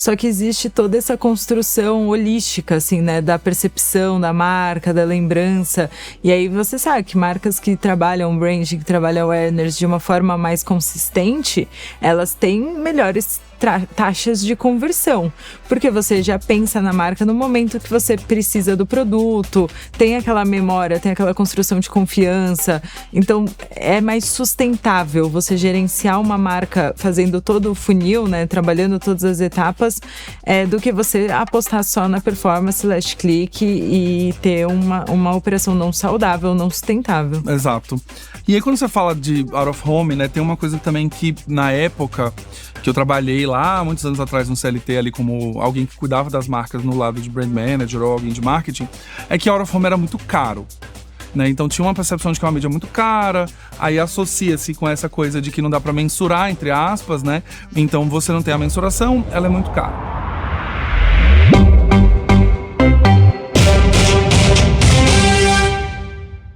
Só que existe toda essa construção holística, assim, né? Da percepção da marca, da lembrança. E aí você sabe que marcas que trabalham branding, que trabalham awareness de uma forma mais consistente, elas têm melhores taxas de conversão, porque você já pensa na marca no momento que você precisa do produto, tem aquela memória, tem aquela construção de confiança, então é mais sustentável você gerenciar uma marca fazendo todo o funil, né, trabalhando todas as etapas, do que você apostar só na performance last click e ter uma operação não saudável, não sustentável. Exato. E aí quando você fala de out of home, né, tem uma coisa também que na época que eu trabalhei lá, muitos anos atrás no CLT ali como alguém que cuidava das marcas no lado de brand manager ou alguém de marketing, é que out of home era muito caro. Né? Então tinha uma percepção de que é uma mídia muito cara, aí associa-se com essa coisa de que não dá pra mensurar, entre aspas, né? Então você não tem a mensuração, ela é muito cara.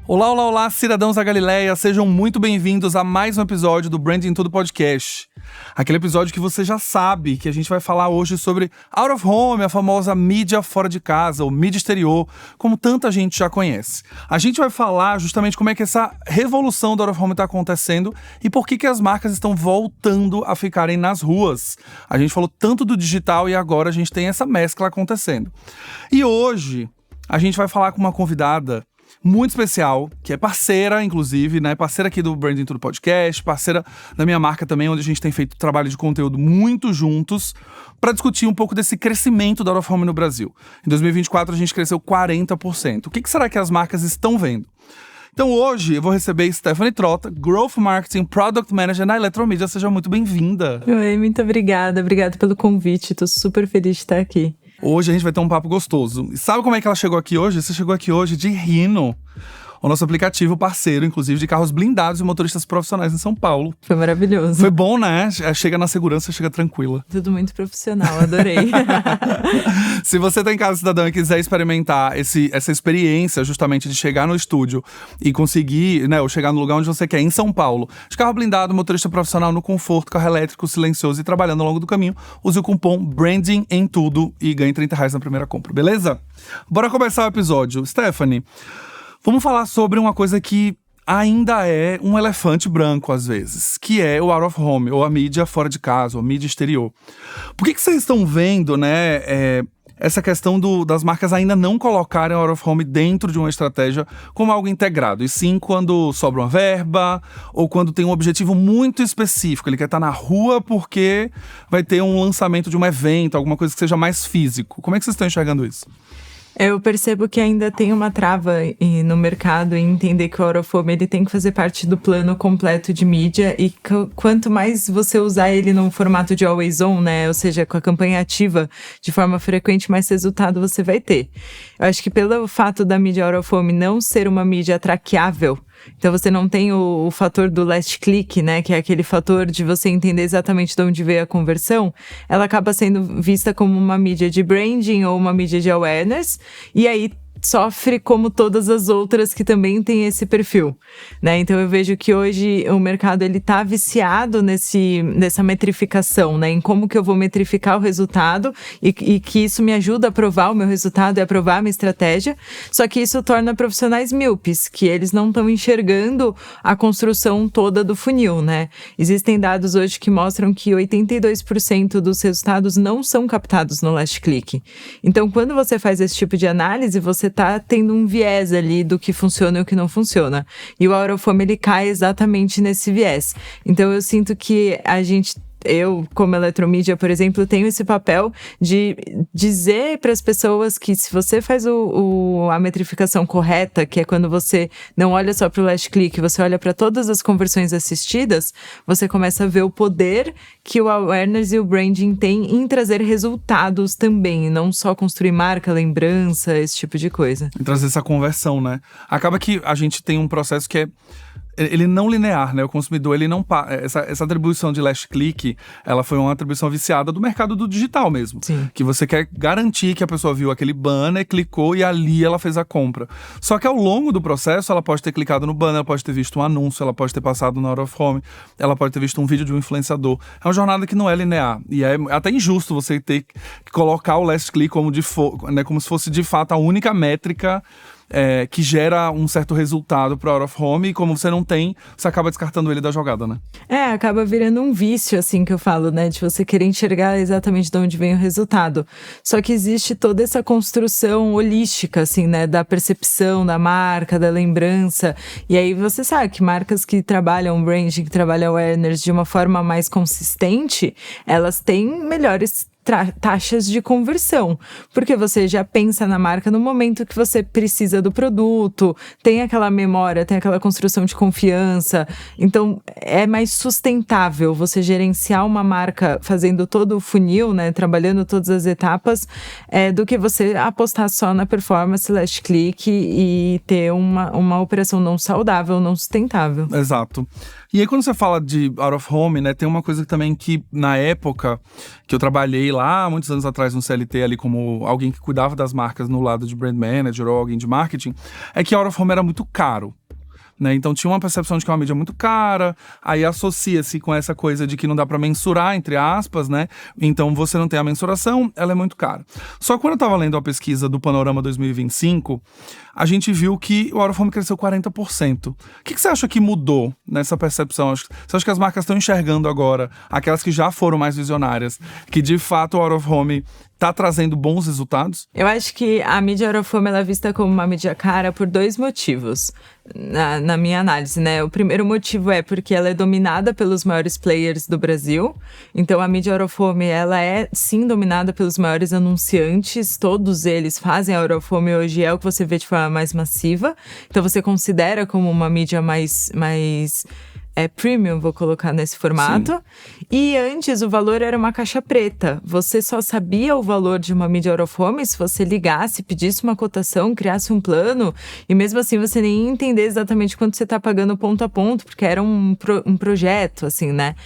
Olá, olá, olá, cidadãos da Galileia, sejam muito bem-vindos a mais um episódio do Branding Tudo Podcast. Aquele episódio que você já sabe que a gente vai falar hoje sobre out of home, a famosa mídia fora de casa, ou mídia exterior, como tanta gente já conhece. A gente vai falar justamente como é que essa revolução do out of home está acontecendo e por que as marcas estão voltando a ficarem nas ruas. A gente falou tanto do digital e agora a gente tem essa mescla acontecendo. E hoje a gente vai falar com uma convidada muito especial, que é parceira, inclusive, né? Parceira aqui do Branding Tudo Podcast, parceira da minha marca também, onde a gente tem feito trabalho de conteúdo muito juntos, para discutir um pouco desse crescimento da out of home no Brasil. Em 2024, a gente cresceu 40%. O que será que as marcas estão vendo? Então hoje eu vou receber Stephanie Trota, Growth Marketing Product Manager na Eletromidia. Seja muito bem-vinda. Oi, muito obrigada. Obrigada pelo convite. Tô super feliz de estar aqui. Hoje a gente vai ter um papo gostoso. E sabe como é que ela chegou aqui hoje? Você chegou aqui hoje de Rino, o nosso aplicativo parceiro, inclusive, de carros blindados e motoristas profissionais em São Paulo. Foi maravilhoso. Foi bom, né? Chega na segurança, chega tranquila. Tudo muito profissional, adorei. Se você tá em casa, cidadão, e quiser experimentar essa experiência justamente de chegar no estúdio e conseguir, né, ou chegar no lugar onde você quer, em São Paulo, de carro blindado, motorista profissional no conforto, carro elétrico, silencioso e trabalhando ao longo do caminho, use o cupom BRANDING em tudo e ganhe R$30 na primeira compra, beleza? Bora começar o episódio. Stephanie, vamos falar sobre uma coisa que ainda é um elefante branco, às vezes, que é o out of home, ou a mídia fora de casa, ou a mídia exterior. Por que vocês estão vendo, né, essa questão das marcas ainda não colocarem o out of home dentro de uma estratégia como algo integrado, e sim quando sobra uma verba, ou quando tem um objetivo muito específico, ele quer estar na rua porque vai ter um lançamento de um evento, alguma coisa que seja mais físico. Como é que vocês estão enxergando isso? Eu percebo que ainda tem uma trava no mercado em entender que o out of home ele tem que fazer parte do plano completo de mídia e quanto mais você usar ele no formato de always on, né, ou seja, com a campanha ativa de forma frequente, mais resultado você vai ter. Eu acho que pelo fato da mídia out of home não ser uma mídia traqueável, então você não tem o fator do last click, né, que é aquele fator de você entender exatamente de onde veio a conversão, ela acaba sendo vista como uma mídia de branding ou uma mídia de awareness, e aí sofre como todas as outras que também têm esse perfil, né? Então eu vejo que hoje o mercado ele tá viciado nessa metrificação, né? Em como que eu vou metrificar o resultado e que isso me ajuda a provar o meu resultado e a provar a minha estratégia, só que isso torna profissionais míopes, que eles não estão enxergando a construção toda do funil, né? Existem dados hoje que mostram que 82% dos resultados não são captados no last click. Então quando você faz esse tipo de análise, você tá tendo um viés ali do que funciona e o que não funciona. E o out of home, ele cai exatamente nesse viés. Então eu sinto que eu, como Eletromidia, por exemplo, tenho esse papel de dizer para as pessoas que se você faz a metrificação correta, que é quando você não olha só para o last click, você olha para todas as conversões assistidas, você começa a ver o poder que o awareness e o branding têm em trazer resultados também, e não só construir marca, lembrança, esse tipo de coisa. E trazer essa conversão, né? Acaba que a gente tem um processo que ele não linear, né? O consumidor, ele não… Essa atribuição de last click, ela foi uma atribuição viciada do mercado do digital mesmo. Sim. Que você quer garantir que a pessoa viu aquele banner, clicou e ali ela fez a compra. Só que ao longo do processo, ela pode ter clicado no banner, ela pode ter visto um anúncio, ela pode ter passado no out of home, ela pode ter visto um vídeo de um influenciador. É uma jornada que não é linear. E é até injusto você ter que colocar o last click como se fosse de fato a única métrica que gera um certo resultado pro out of home, e como você não tem, você acaba descartando ele da jogada, né? Acaba virando um vício, assim, que eu falo, né? De você querer enxergar exatamente de onde vem o resultado. Só que existe toda essa construção holística, assim, né? Da percepção da marca, da lembrança. E aí você sabe que marcas que trabalham branding, que trabalham awareness de uma forma mais consistente, elas têm melhores taxas de conversão, porque você já pensa na marca no momento que você precisa do produto, tem aquela memória, tem aquela construção de confiança, então é mais sustentável você gerenciar uma marca fazendo todo o funil, né, trabalhando todas as etapas, do que você apostar só na performance last click e ter uma operação não saudável, não sustentável. Exato. E aí, quando você fala de out of home, né, tem uma coisa também que, na época que eu trabalhei lá, muitos anos atrás no CLT, ali como alguém que cuidava das marcas no lado de brand manager ou alguém de marketing, é que out of home era muito caro. Né? Então tinha uma percepção de que é uma mídia muito cara, aí associa-se com essa coisa de que não dá pra mensurar, entre aspas, né? Então você não tem a mensuração, ela é muito cara. Só que quando eu tava lendo a pesquisa do Panorama 2025, a gente viu que o out of home cresceu 40%. O que você acha que mudou nessa percepção? Você acha que as marcas estão enxergando agora, aquelas que já foram mais visionárias, que de fato o out of home tá trazendo bons resultados? Eu acho que a mídia out of home ela é vista como uma mídia cara por 2 motivos, na minha análise, né? O primeiro motivo é porque ela é dominada pelos maiores players do Brasil. Então a mídia out of home, ela é sim dominada pelos maiores anunciantes, todos eles fazem a out of home hoje, é o que você vê de forma mais massiva. Então você considera como uma mídia mais premium, vou colocar nesse formato. Sim. E antes o valor era uma caixa preta. Você só sabia o valor de uma mídia out of home se você ligasse, pedisse uma cotação, criasse um plano, e mesmo assim você nem ia entender exatamente quanto você tá pagando ponto a ponto, porque era um projeto, assim, né?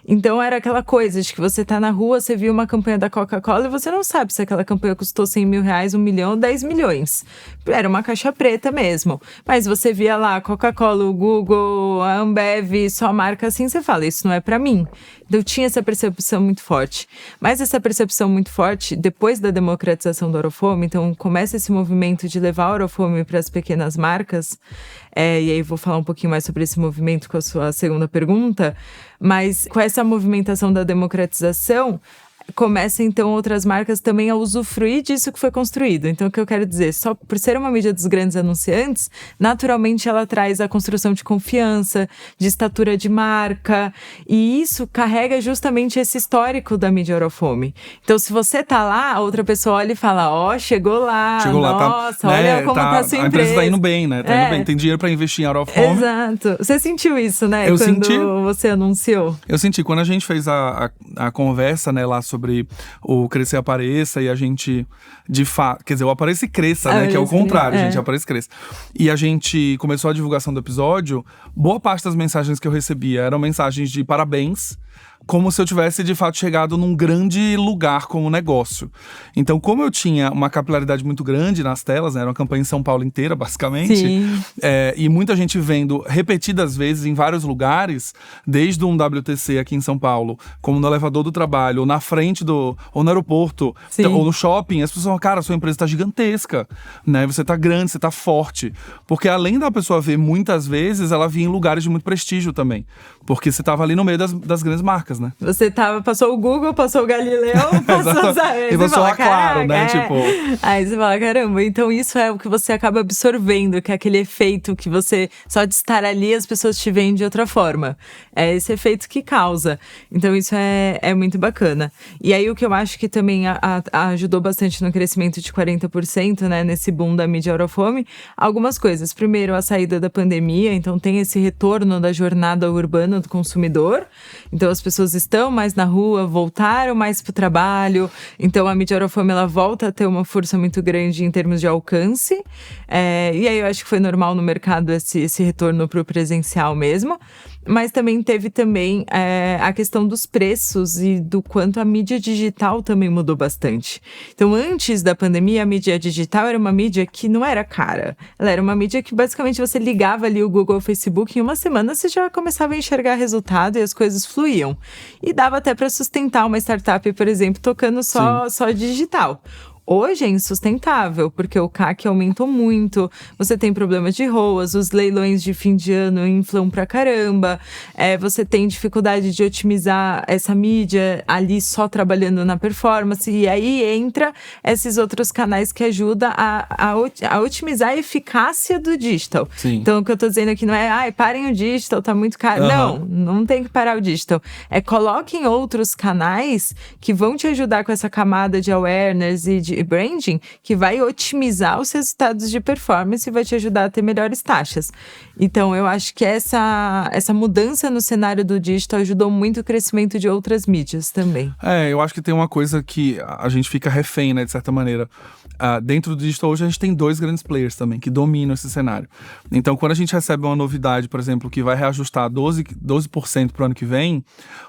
Então era aquela coisa de que você tá na rua, você viu uma campanha da Coca-Cola e você não sabe se aquela campanha custou 100 mil reais, 1 milhão ou 10 milhões. Era uma caixa preta mesmo. Mas você via lá a Coca-Cola, o Google, a Ambev, só marca assim, você fala, isso não é pra mim. Então tinha essa percepção muito forte. Mas essa percepção muito forte, depois da democratização do out of home, então começa esse movimento de levar o out of home para as pequenas marcas, e aí vou falar um pouquinho mais sobre esse movimento com a sua segunda pergunta, mas com essa movimentação da democratização, começa então outras marcas também a usufruir disso que foi construído. Então o que eu quero dizer, só por ser uma mídia dos grandes anunciantes, naturalmente ela traz a construção de confiança, de estatura de marca, e isso carrega justamente esse histórico da mídia out of home. Então se você tá lá, a outra pessoa olha e fala, chegou lá, nossa, tá, olha né, como tá a sua empresa. A empresa tá indo bem, né? Tá indo bem, tem dinheiro pra investir em out of home. Exato. Você sentiu isso, né? Eu quando senti. Você anunciou? Eu senti. Quando a gente fez a conversa, né, lá sobre o Crescer Apareça, e a gente, de fato, quer dizer, o Apareça e Cresça, né, que é o contrário, gente, Apareça e Cresça. E a gente começou a divulgação do episódio, boa parte das mensagens que eu recebia eram mensagens de parabéns, como se eu tivesse, de fato, chegado num grande lugar como negócio. Então, como eu tinha uma capilaridade muito grande nas telas, né, era uma campanha em São Paulo inteira, basicamente, e muita gente vendo repetidas vezes em vários lugares, desde um WTC aqui em São Paulo, como no elevador do trabalho, ou na frente ou no aeroporto, ou no shopping, as pessoas falam, cara, sua empresa tá gigantesca, né, você tá grande, você tá forte. Porque além da pessoa ver muitas vezes, ela via em lugares de muito prestígio também, porque você tava ali no meio das grandes marcas, né? Você passou o Google, passou o Galileu, e passou a Claro, né? Aí você fala, caramba, então isso é o que você acaba absorvendo, que é aquele efeito que você, só de estar ali, as pessoas te veem de outra forma. É esse efeito que causa. Então isso é muito bacana. E aí o que eu acho que também ajudou bastante no crescimento de 40%, né, nesse boom da mídia out of home, algumas coisas. Primeiro, a saída da pandemia, então tem esse retorno da jornada urbana do consumidor. Então as pessoas pessoas estão mais na rua, voltaram mais pro trabalho. Então a mídia out of home, ela volta a ter uma força muito grande em termos de alcance. E aí eu acho que foi normal no mercado esse retorno pro presencial mesmo. Mas também teve a questão dos preços e do quanto a mídia digital também mudou bastante. Então, antes da pandemia, a mídia digital era uma mídia que não era cara. Ela era uma mídia que basicamente você ligava ali o Google, o Facebook, em uma semana você já começava a enxergar resultado e as coisas fluíam. E dava até para sustentar uma startup, por exemplo, tocando só digital. Hoje é insustentável, porque o CAC aumentou muito, você tem problemas de ROAS, os leilões de fim de ano inflam pra caramba, você tem dificuldade de otimizar essa mídia ali só trabalhando na performance, e aí entra esses outros canais que ajudam a otimizar a eficácia do digital. Sim. Então o que eu tô dizendo aqui não é, parem o digital, tá muito caro. Não tem que parar o digital. Coloquem outros canais que vão te ajudar com essa camada de awareness e de branding, que vai otimizar os resultados de performance e vai te ajudar a ter melhores taxas. Então, eu acho que essa mudança no cenário do digital ajudou muito o crescimento de outras mídias também. Eu acho que tem uma coisa que a gente fica refém, né, de certa maneira. Dentro do digital hoje a gente tem 2 grandes players também, que dominam esse cenário. Então, quando a gente recebe uma novidade, por exemplo, que vai reajustar 12% pro ano que vem,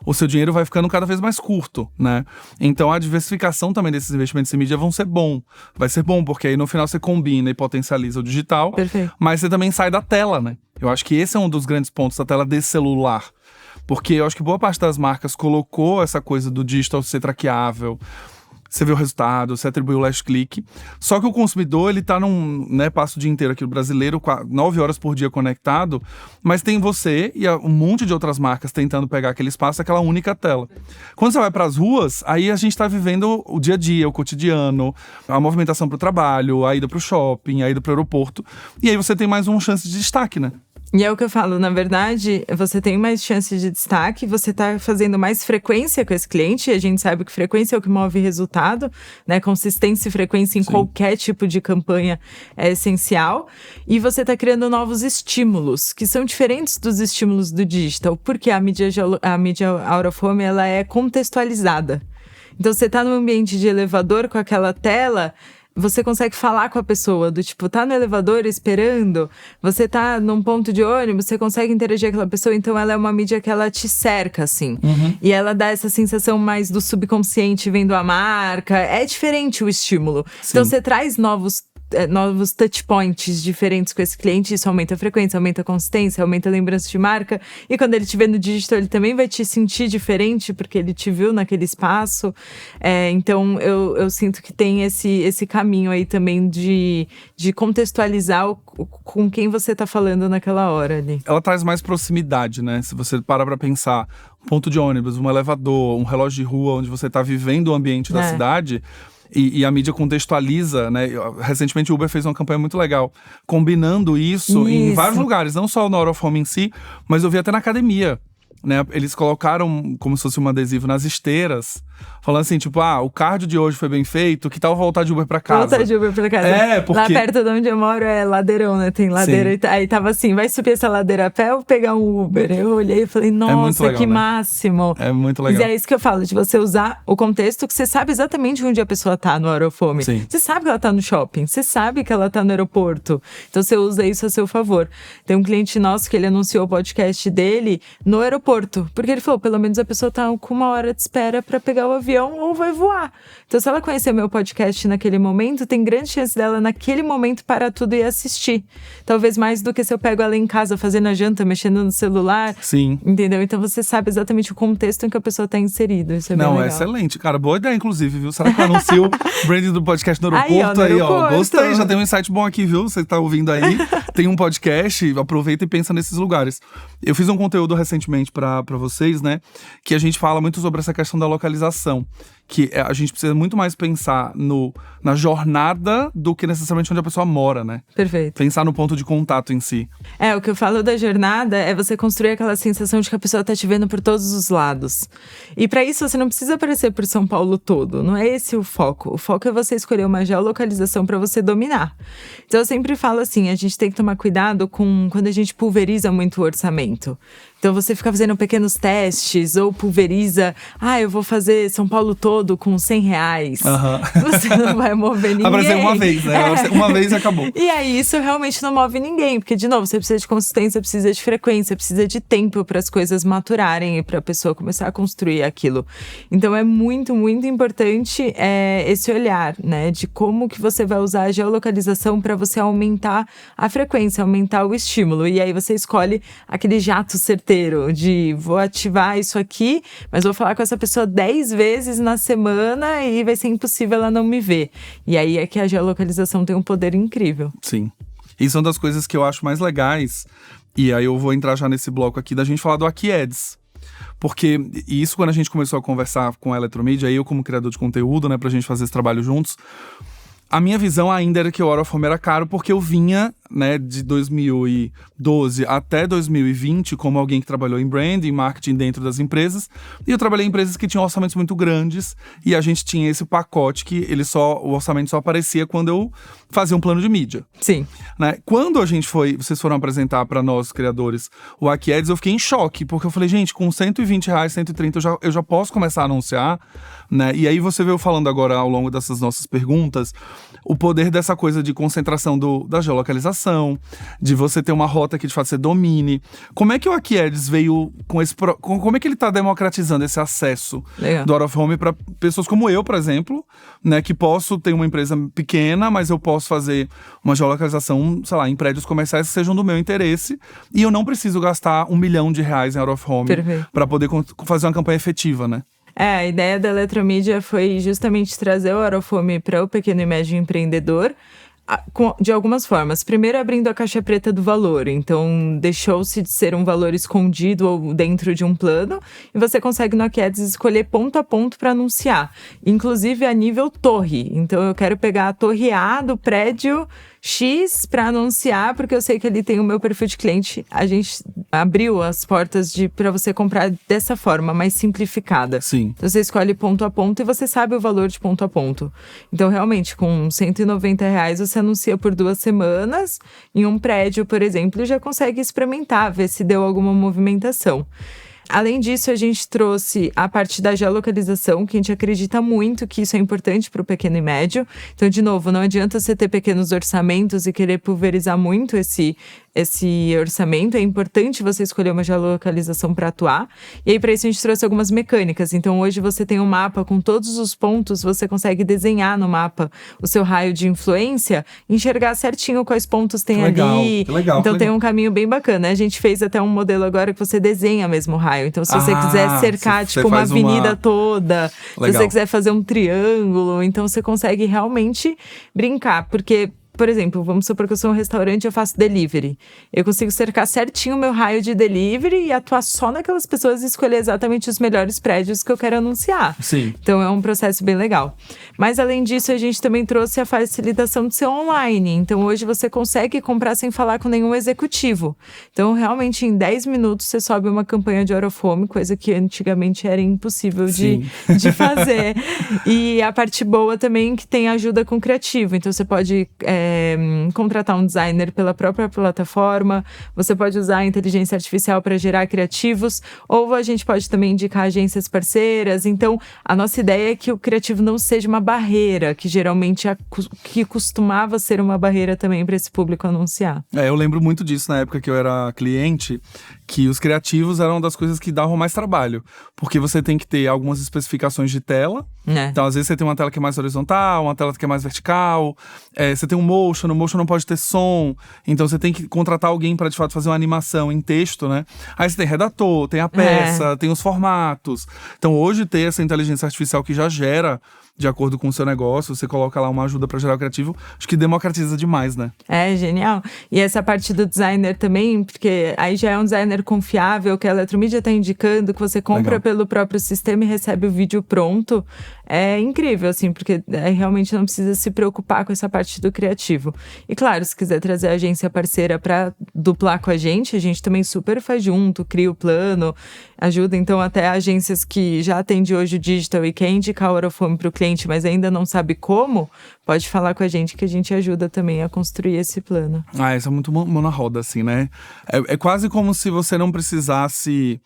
o seu dinheiro vai ficando cada vez mais curto, né? Então, a diversificação também desses investimentos em mídia vai ser bom, porque aí no final você combina e potencializa o digital. Perfeito. Mas você também sai da tela, né? Eu acho que esse é um dos grandes pontos da tela desse celular. Porque eu acho que boa parte das marcas colocou essa coisa do digital ser traqueável. Você vê o resultado, você atribui o last click. Só que o consumidor, ele tá passa o dia inteiro aqui, o brasileiro, 9 horas por dia conectado, mas tem você e um monte de outras marcas tentando pegar aquele espaço, aquela única tela. Quando você vai pras ruas, aí a gente tá vivendo o dia a dia, o cotidiano, a movimentação pro trabalho, a ida pro shopping, a ida pro aeroporto. E aí você tem mais uma chance de destaque, né? E é o que eu falo, na verdade, você tem mais chance de destaque, você tá fazendo mais frequência com esse cliente, e a gente sabe que frequência é o que move resultado, né? Consistência e frequência em qualquer tipo de campanha é essencial. E você tá criando novos estímulos, que são diferentes dos estímulos do digital, porque a mídia out of home, ela é contextualizada. Então, você tá num ambiente de elevador com aquela tela, você consegue falar com a pessoa, do tipo, tá no elevador esperando, você tá num ponto de ônibus, você consegue interagir com aquela pessoa, então ela é uma mídia que ela te cerca, assim. E ela dá essa sensação mais do subconsciente vendo a marca, é diferente o estímulo. Sim. Então você traz novos touch points diferentes com esse cliente, isso aumenta a frequência, aumenta a consistência, aumenta a lembrança de marca, e quando ele te vê no digital, ele também vai te sentir diferente, porque ele te viu naquele espaço. Então eu sinto que tem esse caminho aí também de contextualizar com quem você tá falando naquela hora ali. Ela traz mais proximidade, né? Se você parar pra pensar, um ponto de ônibus, um elevador, um relógio de rua, onde você tá vivendo o ambiente da cidade. E a mídia contextualiza, né? Recentemente o Uber fez uma campanha muito legal, combinando isso em vários lugares, não só no out of home em si, mas eu vi até na academia, né? Eles colocaram como se fosse um adesivo nas esteiras, falando assim, tipo, o cardio de hoje foi bem feito, que tal voltar de Uber pra casa? Voltar de Uber pra casa. Porque... Lá perto de onde eu moro é ladeirão, né? Tem ladeira. Aí tava assim, vai subir essa ladeira a pé ou pegar um Uber? Eu olhei e falei, nossa, legal, que máximo. É muito legal. Mas é isso que eu falo, de você usar o contexto que você sabe exatamente onde a pessoa tá no out of home. Sim. Você sabe que ela tá no shopping, você sabe que ela tá no aeroporto. Então você usa isso a seu favor. Tem um cliente nosso que ele anunciou o podcast dele no aeroporto, porque ele falou, pelo menos a pessoa tá com 1 hora de espera pra pegar o avião ou vai voar. Então, se ela conhecer o meu podcast naquele momento, tem grande chance dela, naquele momento, parar tudo e assistir. Talvez mais do que se eu pego ela em casa fazendo a janta, mexendo no celular. Sim. Entendeu? Então, você sabe exatamente o contexto em que a pessoa tá inserida. Isso é bem legal. Excelente. Cara, boa ideia, inclusive, viu? Será que eu anuncio o branding do podcast no aeroporto? Aí, ó. Gostei. Já tem um insight bom aqui, viu? Você tá ouvindo aí. Tem um podcast, aproveita e pensa nesses lugares. Eu fiz um conteúdo recentemente pra vocês, né? Que a gente fala muito sobre essa questão da localização. que a gente precisa muito mais pensar na jornada do que necessariamente onde a pessoa mora, né? Perfeito. Pensar no ponto de contato em si. O que eu falo da jornada é você construir aquela sensação de que a pessoa tá te vendo por todos os lados. E para isso você não precisa aparecer por São Paulo todo, não é esse o foco. O foco é você escolher uma geolocalização para você dominar. Então eu sempre falo assim, a gente tem que tomar cuidado com quando a gente pulveriza muito o orçamento. Então você fica fazendo pequenos testes ou pulveriza, eu vou fazer São Paulo todo com R$100. Você não vai mover ninguém. Apareceu uma vez, né? Uma vez e acabou. E aí isso realmente não move ninguém, porque de novo, você precisa de consistência, precisa de frequência, precisa de tempo para as coisas maturarem e para a pessoa começar a construir aquilo. Então é muito, muito importante esse olhar, né, de como que você vai usar a geolocalização para você aumentar a frequência, aumentar o estímulo. E aí você escolhe aquele jato certeiro de vou ativar isso aqui, mas vou falar com essa pessoa 10 vezes na semana e vai ser impossível ela não me ver. E aí é que a geolocalização tem um poder incrível. Sim. Isso é uma das coisas que eu acho mais legais. E aí eu vou entrar já nesse bloco aqui da gente falar do AkiAds. Porque isso quando a gente começou a conversar com a Eletromidia, eu como criador de conteúdo, né, pra gente fazer esse trabalho juntos, a minha visão ainda era que o Out of Home era caro porque eu vinha, né, de 2012 até 2020 como alguém que trabalhou em branding, marketing dentro das empresas. E eu trabalhei em empresas que tinham orçamentos muito grandes e a gente tinha esse pacote que o orçamento só aparecia quando eu fazia um plano de mídia. Sim. Né? Quando vocês foram apresentar para nós, criadores, o AkiAds, eu fiquei em choque, porque eu falei, gente, com R$120, R$130 eu já posso começar a anunciar, né? E aí você veio falando agora ao longo dessas nossas perguntas, o poder dessa coisa de concentração da geolocalização, de você ter uma rota que de fato você domine. Como é que o AkiAds veio com esse... Como é que ele está democratizando esse acesso do Out of Home para pessoas como eu, por exemplo, né, que posso ter uma empresa pequena, mas eu posso fazer uma geolocalização, sei lá, em prédios comerciais que sejam do meu interesse e eu não preciso gastar R$1 milhão em Out of Home para poder fazer uma campanha efetiva, né? A ideia da Eletromidia foi justamente trazer o Out of Home para o pequeno e médio empreendedor de algumas formas. Primeiro, abrindo a caixa preta do valor. Então, deixou-se de ser um valor escondido ou dentro de um plano e você consegue no AkiAds escolher ponto a ponto para anunciar. Inclusive a nível torre. Então, eu quero pegar a torre A do prédio X para anunciar, porque eu sei que ele tem o meu perfil de cliente. A gente abriu as portas para você comprar dessa forma, mais simplificada. Sim. Então, você escolhe ponto a ponto e você sabe o valor de ponto a ponto. Então, realmente, com R$190, você anuncia por 2 semanas em um prédio, por exemplo, e já consegue experimentar, ver se deu alguma movimentação. Além disso, a gente trouxe a parte da geolocalização, que a gente acredita muito que isso é importante para o pequeno e médio. Então, de novo, não adianta você ter pequenos orçamentos e querer pulverizar muito esse orçamento. É importante você escolher uma geolocalização para atuar. E aí, para isso, a gente trouxe algumas mecânicas. Então, hoje você tem um mapa com todos os pontos, você consegue desenhar no mapa o seu raio de influência, enxergar certinho quais pontos tem ali. Legal. Então, tem um caminho bem bacana. A gente fez até um modelo agora que você desenha mesmo o raio. Então, se você quiser cercar, tipo, uma avenida toda, se você quiser fazer um triângulo, então você consegue realmente brincar. Porque, por exemplo, vamos supor que eu sou um restaurante e eu faço delivery. Eu consigo cercar certinho o meu raio de delivery e atuar só naquelas pessoas e escolher exatamente os melhores prédios que eu quero anunciar. Sim. Então, é um processo bem legal. Mas, além disso, a gente também trouxe a facilitação de ser online. Então, hoje você consegue comprar sem falar com nenhum executivo. Então, realmente, em 10 minutos, você sobe uma campanha de Out of Home, coisa que antigamente era impossível de fazer. E a parte boa também que tem ajuda com criativo. Então, você pode contratar um designer pela própria plataforma, você pode usar a inteligência artificial para gerar criativos, ou a gente pode também indicar agências parceiras. Então, a nossa ideia é que o criativo não seja uma barreira, que geralmente que costumava ser uma barreira também para esse público anunciar. Eu lembro muito disso na época que eu era cliente, que os criativos eram uma das coisas que davam mais trabalho, porque você tem que ter algumas especificações de tela. Então, às vezes você tem uma tela que é mais horizontal, uma tela que é mais vertical, você tem o motion não pode ter som, então você tem que contratar alguém para de fato fazer uma animação em texto, né? Aí você tem redator, tem a peça, tem os formatos. Então, hoje ter essa inteligência artificial que já gera de acordo com o seu negócio, você coloca lá uma ajuda para gerar o criativo, acho que democratiza demais, né? É, genial. E essa parte do designer também, porque aí já é um designer confiável, que a Eletromídia está indicando, que você compra pelo próprio sistema e recebe o vídeo pronto. É incrível, assim, porque realmente não precisa se preocupar com essa parte do criativo. E claro, se quiser trazer a agência parceira para duplar com a gente também super faz junto, cria o plano, ajuda então até agências que já atendem hoje o digital e quer indicar a Out of Home para o cliente, mas ainda não sabe como, pode falar com a gente que a gente ajuda também a construir esse plano. Isso é muito mão na roda, assim, né? É quase como se você não precisasse,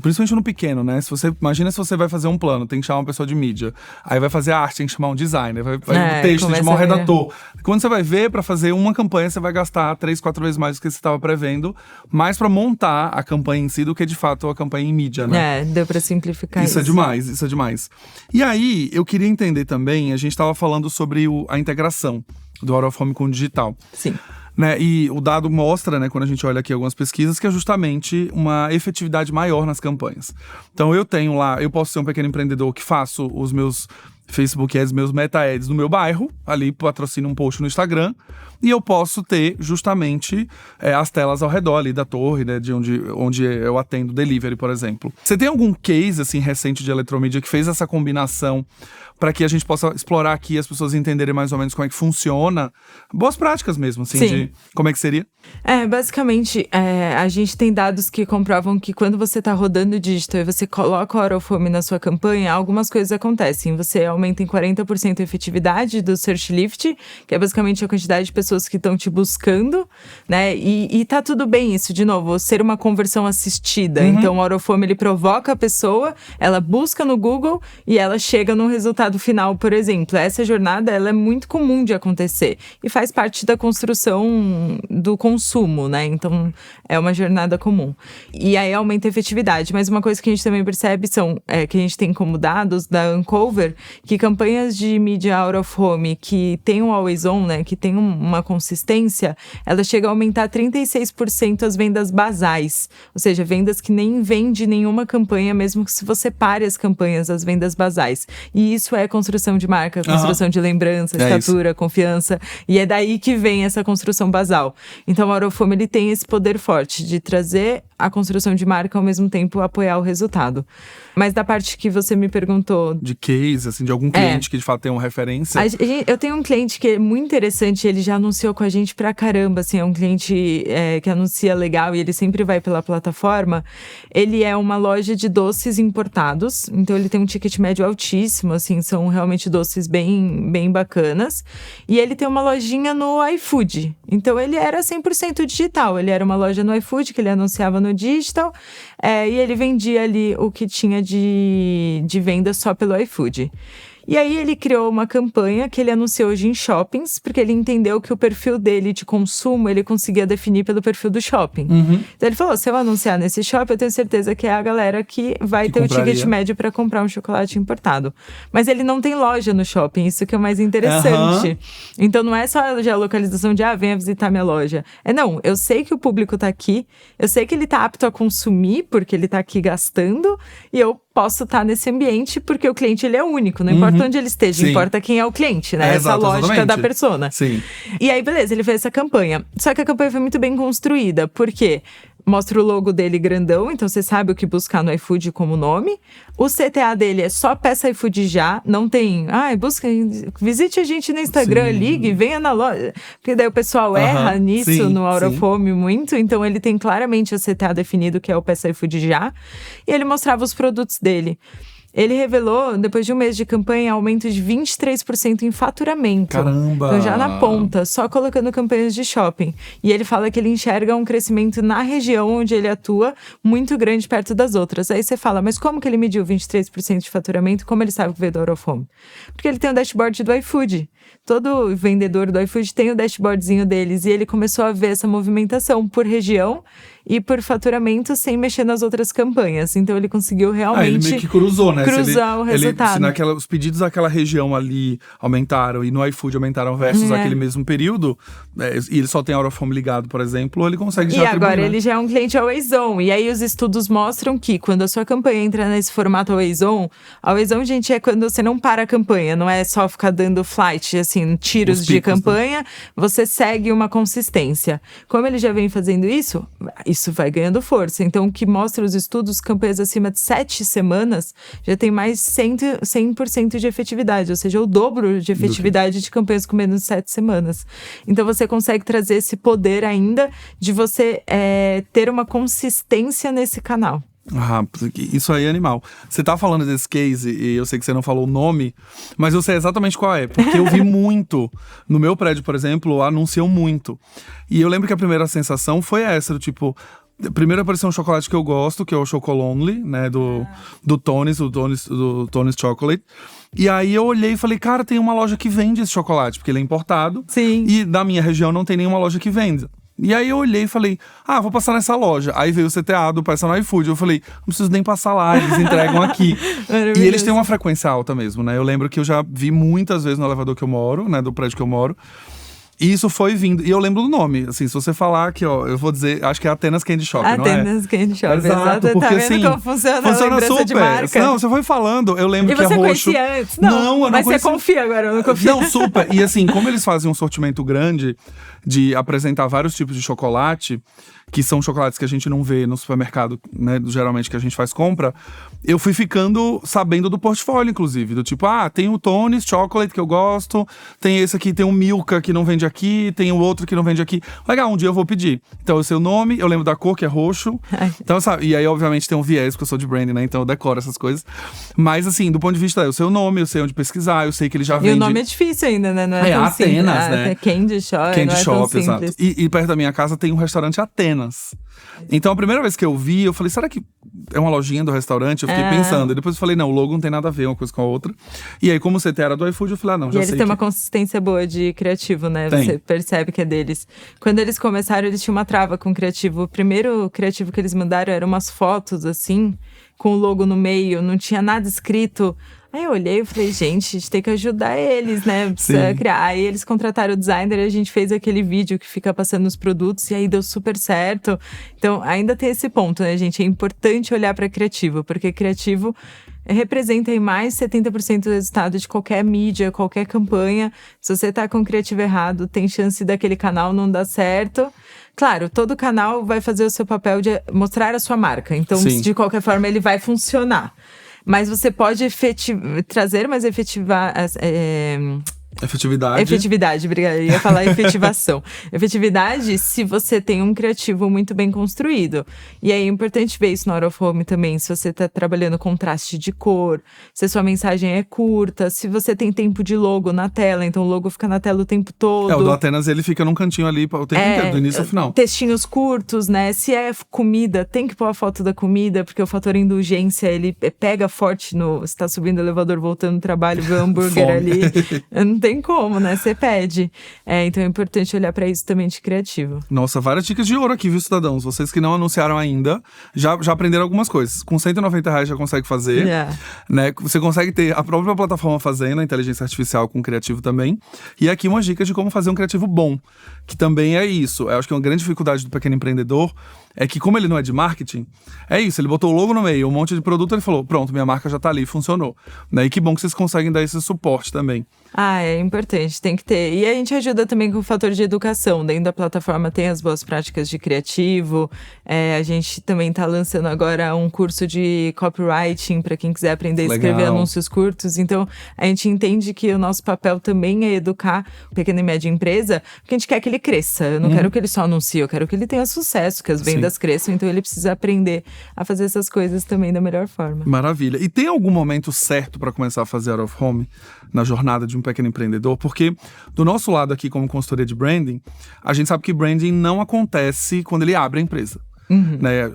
principalmente no pequeno, né? Imagina se você vai fazer um plano, tem que chamar uma pessoa de mídia. Aí vai fazer arte, tem que chamar um designer, vai o texto, tem que chamar um redator. Quando você vai ver, para fazer uma campanha, você vai gastar 3, 4 vezes mais do que você estava prevendo, mais para montar a campanha em si do que, de fato, a campanha em mídia, né? Deu para simplificar isso. Isso é demais. E aí, eu queria entender também, a gente estava falando sobre a integração do Out of Home com o digital. Sim. Né, e o dado mostra, né, quando a gente olha aqui algumas pesquisas, que é justamente uma efetividade maior nas campanhas. Então eu posso ser um pequeno empreendedor que faço os meus Facebook Ads, meus Meta Ads no meu bairro, ali patrocino um post no Instagram, e eu posso ter justamente as telas ao redor ali da torre, né, de onde eu atendo delivery, por exemplo. Você tem algum case, assim, recente de Eletromídia que fez essa combinação para que a gente possa explorar aqui e as pessoas entenderem mais ou menos como é que funciona? Boas práticas mesmo, assim, de como é que seria? Basicamente, a gente tem dados que comprovam que quando você está rodando digital e você coloca o Out of Home na sua campanha, algumas coisas acontecem. Você aumenta em 40% a efetividade do Search Lift, que é basicamente a quantidade de pessoas que estão te buscando, né? E tá tudo bem isso, de novo, ser uma conversão assistida. Então, o Out of Home, ele provoca a pessoa, ela busca no Google e ela chega no resultado final, por exemplo. Essa jornada, ela é muito comum de acontecer e faz parte da construção do consumo, né? Então, é uma jornada comum. E aí aumenta a efetividade. Mas uma coisa que a gente também percebe que a gente tem como dados da Uncover, que campanhas de mídia out of home que tem um always on, né? Que tem uma consistência, ela chega a aumentar 36% as vendas basais. Ou seja, vendas que nem vende nenhuma campanha, mesmo que se você pare as campanhas, as vendas basais. E isso é construção de marca, construção de lembrança, estatura, confiança. E é daí que vem essa construção basal. Então, o Out of Home, ele tem esse poder forte de trazer a construção de marca, ao mesmo tempo apoiar o resultado. Mas da parte que você me perguntou... De case, assim, de algum cliente que de fato tem uma referência. Eu tenho um cliente que é muito interessante, ele já anunciou com a gente pra caramba, assim, é um cliente que anuncia legal e ele sempre vai pela plataforma. Ele é uma loja de doces importados, então ele tem um ticket médio altíssimo, assim, são realmente doces bem, bem bacanas. E ele tem uma lojinha no iFood, então ele era 100% digital, ele era uma loja no iFood que ele anunciava no digital, e ele vendia ali o que tinha de venda só pelo iFood. E aí ele criou uma campanha que ele anunciou hoje em shoppings, porque ele entendeu que o perfil dele de consumo, ele conseguia definir pelo perfil do shopping. Então ele falou, se eu anunciar nesse shopping, eu tenho certeza que é a galera que vai ter o ticket médio para comprar um chocolate importado. Mas ele não tem loja no shopping, isso que é o mais interessante. Então não é só a localização de, venha visitar minha loja. Não, eu sei que o público tá aqui, eu sei que ele tá apto a consumir, porque ele tá aqui gastando, e eu posso estar nesse ambiente, porque o cliente, ele é único, não importa onde ele esteja, importa quem é o cliente, né? Essa lógica da persona. Sim. E aí, beleza, ele fez essa campanha. Só que a campanha foi muito bem construída, porque mostra o logo dele grandão, então você sabe o que buscar no iFood como nome. O CTA dele é só peça iFood já, não tem, visite a gente no Instagram, ligue, venha na loja. Porque daí o pessoal erra nisso no Out of Home muito, então ele tem claramente o CTA definido, que é o peça iFood já. E ele mostrava os produtos dele. Ele revelou, depois de um mês de campanha, aumento de 23% em faturamento. Caramba! Então já na ponta, só colocando campanhas de shopping. E ele fala que ele enxerga um crescimento na região onde ele atua muito grande perto das outras. Aí você fala, mas como que ele mediu 23% de faturamento? Como ele sabe que veio do Out of Home? Porque ele tem o dashboard do iFood. Todo vendedor do iFood tem o dashboardzinho deles. E ele começou a ver essa movimentação por região e por faturamento sem mexer nas outras campanhas. Então ele conseguiu realmente... ele meio que cruzou, né? cruzar o resultado. Se os pedidos daquela região ali aumentaram e no iFood aumentaram versus aquele mesmo período, e ele só tem Out of Home ligado, por exemplo, ele consegue já atribuir. E agora ele já é um cliente Always On. E aí os estudos mostram que quando a sua campanha entra nesse formato Always On, gente, é quando você não para a campanha, não é só ficar dando flight, assim, tiros de campanha, você segue uma consistência. Como ele já vem fazendo isso vai ganhando força. Então, o que mostra os estudos, campanhas acima de 7 semanas já tem mais 100% de efetividade, ou seja, o dobro de efetividade de campanhas com menos de 7 semanas. Então, você consegue trazer esse poder ainda de você ter uma consistência nesse canal. Isso aí é animal. Você tá falando desse case, e eu sei que você não falou o nome, mas eu sei exatamente qual é. Porque eu vi muito. No meu prédio, por exemplo, anunciam muito. E eu lembro que a primeira sensação foi essa, do tipo… Primeiro apareceu um chocolate que eu gosto, que é o Chocolonely, né, do Tony's Chocolate. E aí eu olhei e falei, cara, tem uma loja que vende esse chocolate, porque ele é importado. Sim. E da minha região não tem nenhuma loja que vende. E aí eu olhei e falei, vou passar nessa loja. Aí veio o CTA do Peça no iFood. Eu falei, não preciso nem passar lá, eles entregam aqui. E eles têm uma frequência alta mesmo, né? Eu lembro que eu já vi muitas vezes no elevador que eu moro, né? Do prédio que eu moro. E isso foi vindo. E eu lembro do nome. Assim, se você falar aqui, eu vou dizer, acho que é Atenas Candy Shop, não é? Atenas Candy Shop, exato. Porque, tá vendo assim, como funciona super. De marca? Não, você foi falando, eu lembro que é roxo. E você conhecia antes? Não, eu não mas conhecia. Você confia agora, eu não confio. Não, super. E assim, como eles fazem um sortimento grande de apresentar vários tipos de chocolate, que são chocolates que a gente não vê no supermercado, né, geralmente que a gente faz compra, eu fui ficando sabendo do portfólio, inclusive, do tipo, tem o Tony's Chocolate que eu gosto, tem esse aqui, tem o Milka que não vende aqui, tem o outro que não vende aqui. Legal, um dia eu vou pedir. Então eu sei o nome, eu lembro da cor, que é roxo. Então, sabe, e aí obviamente tem um viés, porque eu sou de branding, né, então eu decoro essas coisas. Mas assim, do ponto de vista, eu sei o nome, eu sei onde pesquisar, eu sei que ele já vende. E o nome é difícil ainda, né, não é tão Atenas, simples. né? É Candy Shop, Candy não é Shop, tão exato. simples. E perto da minha casa tem um restaurante Atenas. Então a primeira vez que eu vi, eu falei, será que é uma lojinha do restaurante? Eu fiquei pensando. E depois eu falei, não, o logo não tem nada a ver uma coisa com a outra. E aí, como o CT era do iFood, eu falei, não, já sei. E eles têm uma consistência boa de criativo, né? Tem. Você percebe que é deles. Quando eles começaram, eles tinham uma trava com o criativo. O primeiro criativo que eles mandaram eram umas fotos, assim, com o logo no meio, não tinha nada escrito. Aí eu olhei e falei, gente, a gente tem que ajudar eles, né? Precisa criar. Aí eles contrataram o designer e a gente fez aquele vídeo que fica passando os produtos e aí deu super certo. Então, ainda tem esse ponto, né, gente? É importante olhar para criativo, porque criativo representa aí mais 70% do resultado de qualquer mídia, qualquer campanha. Se você tá com o criativo errado, tem chance daquele canal não dar certo. Claro, todo canal vai fazer o seu papel de mostrar a sua marca. Então, de qualquer forma, ele vai funcionar. Mas você pode trazer mais efetividade, obrigada. Eu ia falar efetivação. Efetividade se você tem um criativo muito bem construído. E aí é importante ver isso no Out of Home também. Se você está trabalhando contraste de cor, se a sua mensagem é curta, se você tem tempo de logo na tela, então o logo fica na tela o tempo todo. O do Atenas, ele fica num cantinho ali o tempo inteiro, do início ao final. Textinhos curtos, né? Se é comida, tem que pôr a foto da comida, porque o fator indulgência, ele pega forte você tá subindo o elevador, voltando do trabalho, vê o hambúrguer ali. Não tem como, né? Você pede. Então é importante olhar pra isso também de criativo. Nossa, várias dicas de ouro aqui, viu, cidadãos? Vocês que não anunciaram ainda, já aprenderam algumas coisas. Com R$190 já consegue fazer. Né? Você consegue ter a própria plataforma fazendo a inteligência artificial com criativo também. E aqui umas dicas de como fazer um criativo bom, que também é isso. Eu acho que uma grande dificuldade do pequeno empreendedor é que, como ele não é de marketing, é isso, ele botou o logo no meio, um monte de produto, ele falou, pronto, minha marca já tá ali, funcionou. E que bom que vocês conseguem dar esse suporte também. É importante, tem que ter. E a gente ajuda também com o fator de educação. Dentro da plataforma tem as boas práticas de criativo. A gente também tá lançando agora um curso de copywriting para quem quiser aprender a escrever anúncios curtos. Então, a gente entende que o nosso papel também é educar o pequena e média empresa, porque a gente quer que ele cresça. Eu não quero que ele só anuncie, eu quero que ele tenha sucesso, que as vendas cresçam. Então, ele precisa aprender a fazer essas coisas também da melhor forma. Maravilha. E tem algum momento certo para começar a fazer Out of Home na jornada de um pequeno empreendedor? Porque do nosso lado aqui, como consultoria de branding, a gente sabe que branding não acontece quando ele abre a empresa. Né?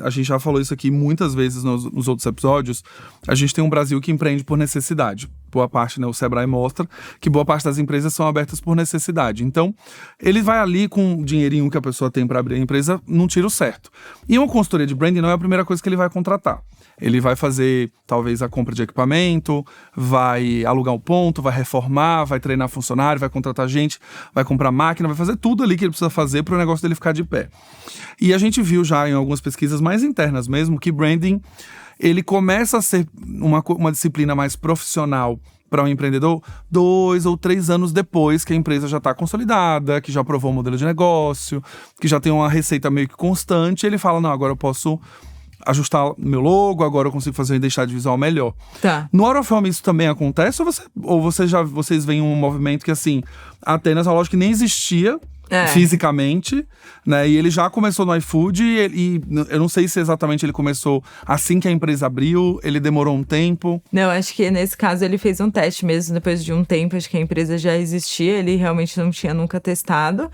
A gente já falou isso aqui muitas vezes nos outros episódios. A gente tem um Brasil que empreende por necessidade. boa parte, né, o Sebrae mostra que boa parte das empresas são abertas por necessidade. Então, ele vai ali com o dinheirinho que a pessoa tem para abrir a empresa num tiro certo. E uma consultoria de branding não é a primeira coisa que ele vai contratar. Ele vai fazer, talvez, a compra de equipamento, vai alugar um ponto, vai reformar, vai treinar funcionário, vai contratar gente, vai comprar máquina, vai fazer tudo ali que ele precisa fazer para o negócio dele ficar de pé. E a gente viu já em algumas pesquisas mais internas mesmo que branding, ele começa a ser uma disciplina mais profissional para um empreendedor 2 ou 3 anos depois que a empresa já está consolidada, que já provou o modelo de negócio, que já tem uma receita meio que constante, ele fala, não, agora eu posso ajustar meu logo, agora eu consigo fazer uma identidade visual melhor. Tá. No Out of Home isso também acontece? Ou vocês veem um movimento que, assim, a Atenas é uma loja que nem existia fisicamente, né? E ele já começou no iFood e eu não sei se exatamente ele começou assim que a empresa abriu, ele demorou um tempo. Não, acho que nesse caso ele fez um teste mesmo, depois de um tempo, acho que a empresa já existia, ele realmente não tinha nunca testado.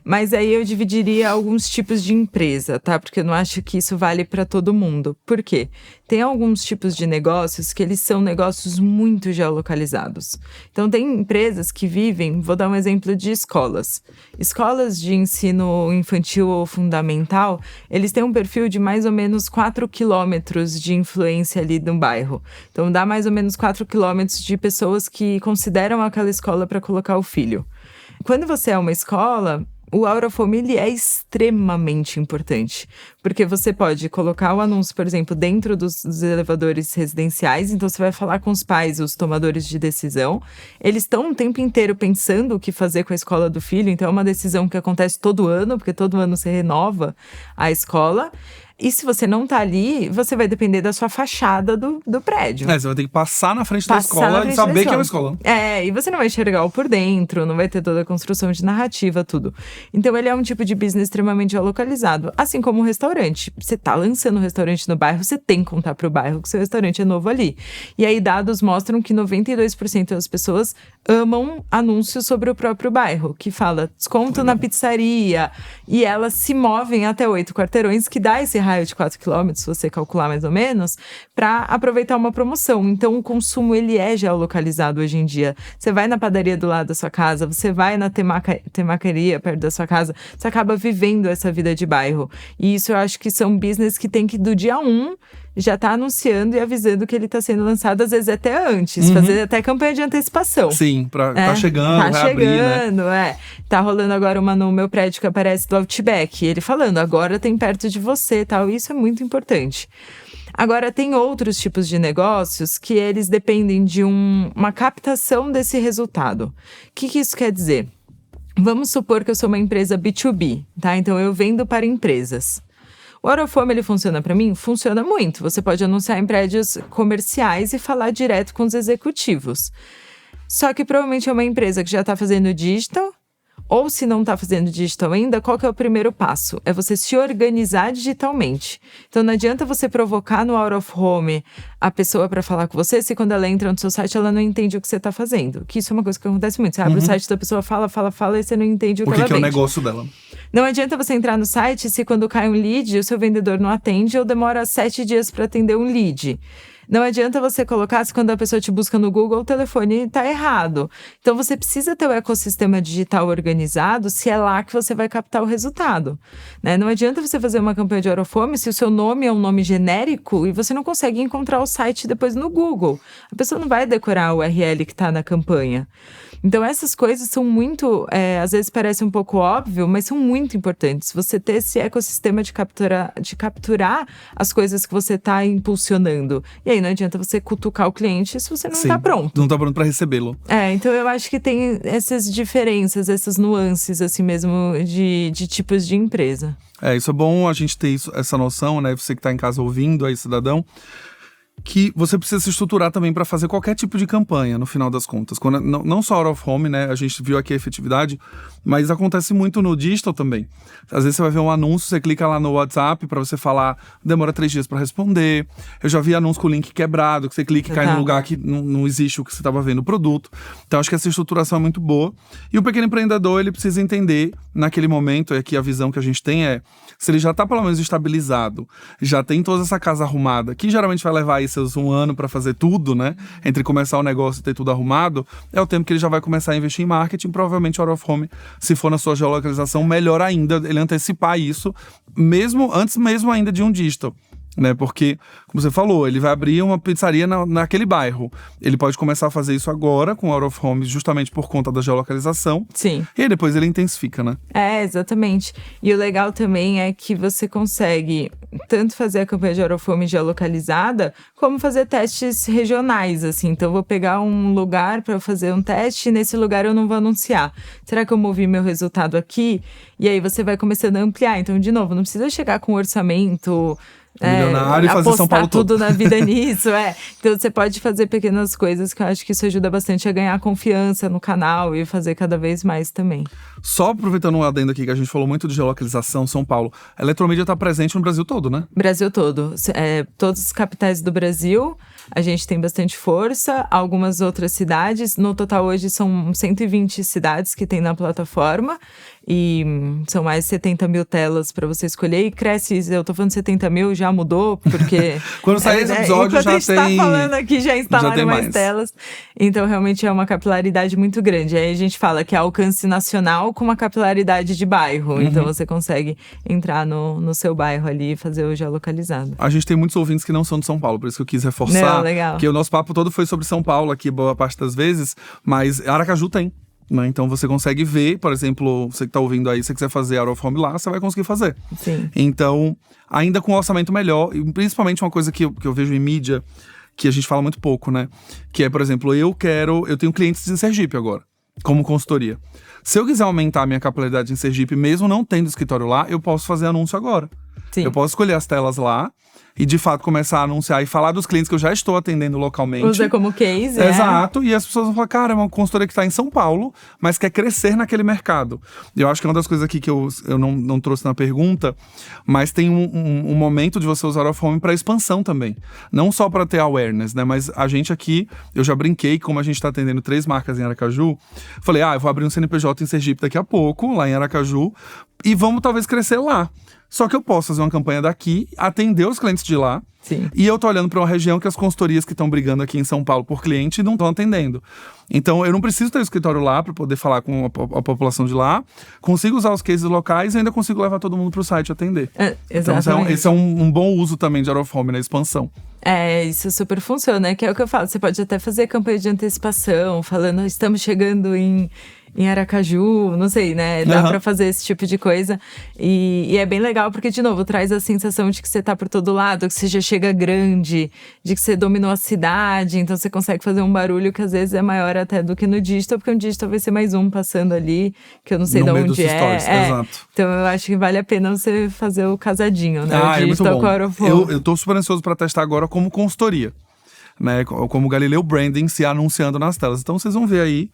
Mas aí eu dividiria alguns tipos de empresa, tá? Porque eu não acho que isso vale para todo mundo. Por quê? Tem alguns tipos de negócios que eles são negócios muito geolocalizados. Então, tem empresas que vivem, vou dar um exemplo de escolas. Escolas de ensino infantil ou fundamental, eles têm um perfil de mais ou menos 4 quilômetros de influência ali no bairro. Então, dá mais ou menos 4 quilômetros de pessoas que consideram aquela escola para colocar o filho. Quando você é uma escola, o Out of Home, ele é extremamente importante, porque você pode colocar o anúncio, por exemplo, dentro dos elevadores residenciais, então você vai falar com os pais, os tomadores de decisão, eles estão o tempo inteiro pensando o que fazer com a escola do filho, então é uma decisão que acontece todo ano, porque todo ano você renova a escola. E se você não tá ali, você vai depender da sua fachada do prédio. Você vai ter que passar na frente da escola e saber que é uma escola. E você não vai enxergar o por dentro, não vai ter toda a construção de narrativa, tudo. Então, ele é um tipo de business extremamente geolocalizado. Assim como um restaurante. Você tá lançando um restaurante no bairro, você tem que contar pro bairro que seu restaurante é novo ali. E aí, dados mostram que 92% das pessoas amam anúncios sobre o próprio bairro, que fala desconto na pizzaria. E elas se movem até 8 quarteirões, que dá esse raio de 4 quilômetros, se você calcular mais ou menos, para aproveitar uma promoção. Então, o consumo, ele é geolocalizado hoje em dia. Você vai na padaria do lado da sua casa, você vai na temacaria perto da sua casa, você acaba vivendo essa vida de bairro. E isso eu acho que são business que tem que, do dia 1, já tá anunciando e avisando que ele tá sendo lançado, às vezes até antes, fazer até campanha de antecipação. Sim, tá chegando, vai chegando, abrir, né? Tá rolando agora uma no meu prédio que aparece do Outback, ele falando, agora tem perto de você e tal, isso é muito importante. Agora, tem outros tipos de negócios que eles dependem de uma captação desse resultado. O que isso quer dizer? Vamos supor que eu sou uma empresa B2B, tá? Então, eu vendo para empresas. O Out of Home, ele funciona para mim? Funciona muito. Você pode anunciar em prédios comerciais e falar direto com os executivos. Só que provavelmente é uma empresa que já está fazendo digital, ou se não está fazendo digital ainda, qual que é o primeiro passo? É você se organizar digitalmente. Então, não adianta você provocar no Out of Home a pessoa para falar com você, se quando ela entra no seu site, ela não entende o que você está fazendo. Que isso é uma coisa que acontece muito. Você abre o site da pessoa, fala, e você não entende o que ela vende. O que é o negócio dela. Não adianta você entrar no site se quando cai um lead, o seu vendedor não atende ou demora 7 dias para atender um lead. Não adianta você colocar se quando a pessoa te busca no Google, o telefone está errado. Então, você precisa ter o ecossistema digital organizado se é lá que você vai captar o resultado, né? Não adianta você fazer uma campanha de Out of Home se o seu nome é um nome genérico e você não consegue encontrar o site depois no Google. A pessoa não vai decorar o URL que está na campanha. Então, essas coisas são muito, às vezes parece um pouco óbvio, mas são muito importantes. Você ter esse ecossistema de capturar as coisas que você está impulsionando. E aí, não adianta você cutucar o cliente se você não está pronto. Não está pronto para recebê-lo. Então eu acho que tem essas diferenças, essas nuances, assim mesmo, de tipos de empresa. Isso é bom a gente ter essa noção, né? Você que está em casa ouvindo aí, cidadão, que você precisa se estruturar também para fazer qualquer tipo de campanha, no final das contas. Quando, não só Out of Home, né? A gente viu aqui a efetividade, mas acontece muito no digital também. Às vezes você vai ver um anúncio, você clica lá no WhatsApp para você falar, demora 3 dias para responder. Eu já vi anúncio com o link quebrado, que você clica e cai num lugar que não existe o que você estava vendo o produto. Então, acho que essa estruturação é muito boa. E o pequeno empreendedor, ele precisa entender, naquele momento, aqui a visão que a gente tem se ele já está pelo menos estabilizado, já tem toda essa casa arrumada, que geralmente vai levar aí seus 1 ano para fazer tudo, né? Entre começar o negócio e ter tudo arrumado, é o tempo que ele já vai começar a investir em marketing. Provavelmente o Out of Home, se for na sua geolocalização, melhor ainda ele antecipar isso, antes mesmo ainda de um digital. Né? Porque, como você falou, ele vai abrir uma pizzaria naquele bairro. Ele pode começar a fazer isso agora com o Out of Home, justamente por conta da geolocalização. Sim. E aí depois ele intensifica, né? Exatamente. E o legal também é que você consegue tanto fazer a campanha de Out of Home geolocalizada, como fazer testes regionais, assim. Então, eu vou pegar um lugar para fazer um teste e nesse lugar eu não vou anunciar. Será que eu movi meu resultado aqui? E aí você vai começando a ampliar. Então, de novo, não precisa chegar com orçamento milionário e fazer São Paulo todo. Tudo na vida nisso, Então você pode fazer pequenas coisas que eu acho que isso ajuda bastante a ganhar confiança no canal e fazer cada vez mais também. Só aproveitando um adendo aqui, que a gente falou muito de geolocalização, São Paulo. A Eletromídia está presente no Brasil todo, né? Brasil todo. Todas as capitais do Brasil, a gente tem bastante força. Algumas outras cidades. No total, hoje, são 120 cidades que tem na plataforma. E são mais de 70 mil telas para você escolher. E cresce, eu tô falando 70 mil, já mudou, porque… Quando sair esse episódio, já tem… Enquanto a gente tá falando aqui, já instalaram mais telas. Então, realmente, é uma capilaridade muito grande. Aí a gente fala que é alcance nacional com uma capilaridade de bairro. Então, você consegue entrar no seu bairro ali e fazer o geolocalizado. A gente tem muitos ouvintes que não são de São Paulo, por isso que eu quis reforçar. Não, legal. Que o nosso papo todo foi sobre São Paulo aqui, boa parte das vezes. Mas Aracaju tem. Né? Então você consegue ver, por exemplo, você que tá ouvindo aí, se você quiser fazer Out of Home lá, você vai conseguir fazer. Sim. Então, ainda com um orçamento melhor, e principalmente uma coisa que eu vejo em mídia, que a gente fala muito pouco, né? Que é, por exemplo, eu tenho clientes em Sergipe agora, como consultoria. Se eu quiser aumentar a minha capilaridade em Sergipe, mesmo não tendo escritório lá, eu posso fazer anúncio agora. Sim. Eu posso escolher as telas lá e, de fato, começar a anunciar e falar dos clientes que eu já estou atendendo localmente. Usa como case, Exato. E as pessoas vão falar, cara, é uma consultoria que está em São Paulo, mas quer crescer naquele mercado. Eu acho que é uma das coisas aqui que eu não trouxe na pergunta, mas tem um momento de você usar o Out of Home para expansão também. Não só para ter awareness, né? Mas a gente aqui, eu já brinquei, como a gente está atendendo 3 marcas em Aracaju, falei, eu vou abrir um CNPJ em Sergipe daqui a pouco, lá em Aracaju, e vamos talvez crescer lá. Só que eu posso fazer uma campanha daqui, atender os clientes de lá. Sim. E eu tô olhando para uma região que as consultorias que estão brigando aqui em São Paulo por cliente não estão atendendo. Então, eu não preciso ter o escritório lá para poder falar com a população de lá. Consigo usar os cases locais e ainda consigo levar todo mundo pro site atender. Exatamente. Então, esse é um bom uso também de Out of Home na expansão. Isso super funciona, que é o que eu falo. Você pode até fazer campanha de antecipação, falando, estamos chegando em Aracaju, não sei, né? Dá pra fazer esse tipo de coisa. E é bem legal, porque, de novo, traz a sensação de que você tá por todo lado, que você já chega grande, de que você dominou a cidade, então você consegue fazer um barulho que às vezes é maior até do que no digital, porque no digital vai ser mais um passando ali, que eu não sei de onde stories, exato. Então eu acho que vale a pena você fazer o casadinho, né? O digital com o Out of Home. Eu tô super ansioso pra testar agora como consultoria, né? Como Galileu Branding se anunciando nas telas. Então vocês vão ver aí.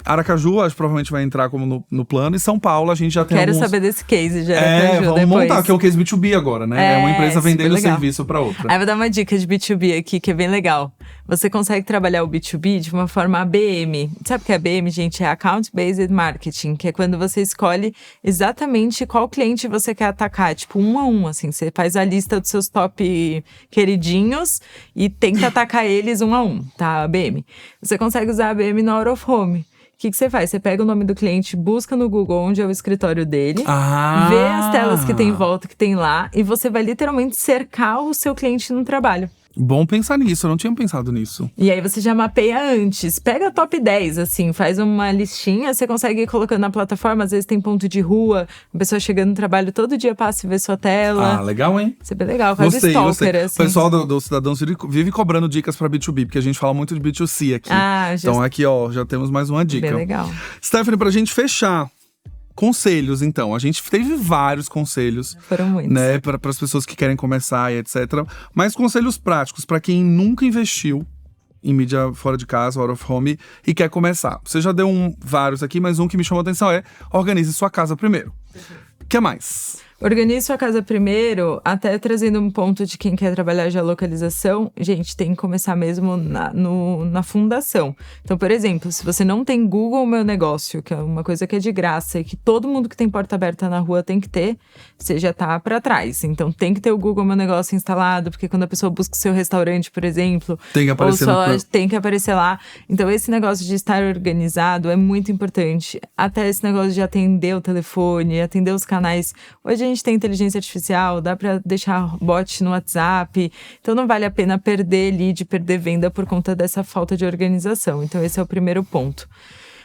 Aracaju, acho que provavelmente vai entrar como no plano. E São Paulo, a gente já tem Quero saber desse case de Aracaju vamos depois. montar, que é o case B2B agora, né? É uma empresa vendendo serviço para outra. Aí eu vou dar uma dica de B2B aqui, que é bem legal. Você consegue trabalhar o B2B de uma forma ABM. Sabe o que é ABM, gente? É Account Based Marketing, que é quando você escolhe exatamente qual cliente você quer atacar. Tipo, 1 a 1, assim. Você faz a lista dos seus top queridinhos e tenta atacar eles 1 a 1, tá? ABM. Você consegue usar ABM no Out of Home. O que você faz? Você pega o nome do cliente, busca no Google onde é o escritório dele, vê as telas que tem em volta, que tem lá, e você vai literalmente cercar o seu cliente no trabalho. Bom pensar nisso, eu não tinha pensado nisso. E aí você já mapeia antes. Pega top 10, assim, faz uma listinha, você consegue ir colocando na plataforma, às vezes tem ponto de rua, a pessoa chegando no trabalho todo dia passa e vê sua tela. Legal, hein? Isso é bem legal, quase stalker, assim. O pessoal do Cidadãos vive cobrando dicas pra B2B, porque a gente fala muito de B2C aqui. Então aqui, já temos mais uma dica. Bem legal. Stephanie, pra gente fechar, conselhos, então. A gente teve vários conselhos. Foram muitos. Né, para as pessoas que querem começar e etc. Mas conselhos práticos para quem nunca investiu em mídia fora de casa, out of home, e quer começar. Você já deu vários aqui, mas um que me chamou a atenção é organize sua casa primeiro. O que mais? Organize sua casa primeiro, até trazendo um ponto de quem quer trabalhar já localização. Gente, tem que começar mesmo na fundação. Então, por exemplo, se você não tem Google Meu Negócio, que é uma coisa que é de graça e que todo mundo que tem porta aberta na rua tem que ter, você já tá para trás. Então, tem que ter o Google Meu Negócio instalado, porque quando a pessoa busca o seu restaurante, por exemplo, tem que aparecer, tem que aparecer lá. Então, esse negócio de estar organizado é muito importante. Até esse negócio de atender o telefone, atender os canais. Hoje a gente tem inteligência artificial, dá para deixar bot no WhatsApp, então não vale a pena perder lead, perder venda por conta dessa falta de organização. Então esse é o primeiro ponto.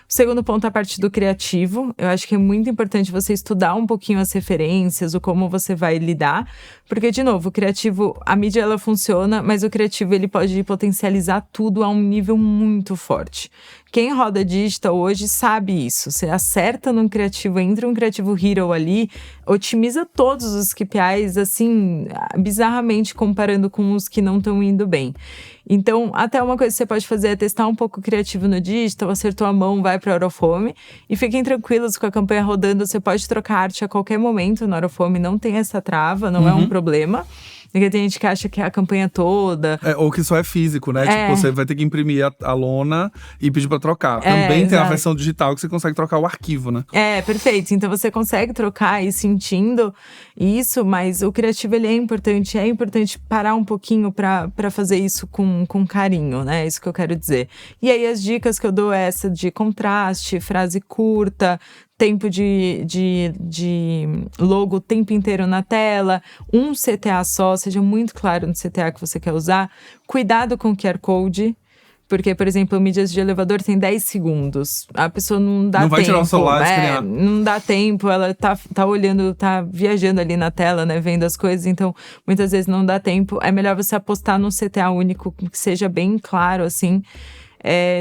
O segundo ponto é a parte do criativo. Eu acho que é muito importante você estudar um pouquinho as referências, o como você vai lidar, porque, de novo, o criativo, a mídia ela funciona, mas o criativo ele pode potencializar tudo a um nível muito forte. Quem roda digital hoje sabe isso. Você acerta num criativo, entra um criativo hero ali, otimiza todos os KPIs, assim, bizarramente comparando com os que não estão indo bem. Então, até uma coisa que você pode fazer é testar um pouco o criativo no digital, acertou a mão, vai para a Out of Home e fiquem tranquilos com a campanha rodando. Você pode trocar arte a qualquer momento no Out of Home, não tem essa trava, não é um problema. Porque tem gente que acha que é a campanha toda. Ou que só é físico, né? Tipo, você vai ter que imprimir a lona e pedir pra trocar. Também tem a versão digital que você consegue trocar o arquivo, né? Perfeito. Então você consegue trocar e sentindo isso, mas o criativo ele é importante parar um pouquinho pra fazer isso com carinho, né? É isso que eu quero dizer. E aí as dicas que eu dou é essa de contraste, frase curta, tempo de logo o tempo inteiro na tela, um CTA só, seja muito claro no CTA que você quer usar. Cuidado com o QR Code, porque, por exemplo, mídias de elevador tem 10 segundos. A pessoa não dá tempo. Não vai tirar o celular e escanear. Não dá tempo, ela tá olhando, tá viajando ali na tela, né, vendo as coisas, então muitas vezes não dá tempo. É melhor você apostar num CTA único, que seja bem claro, assim,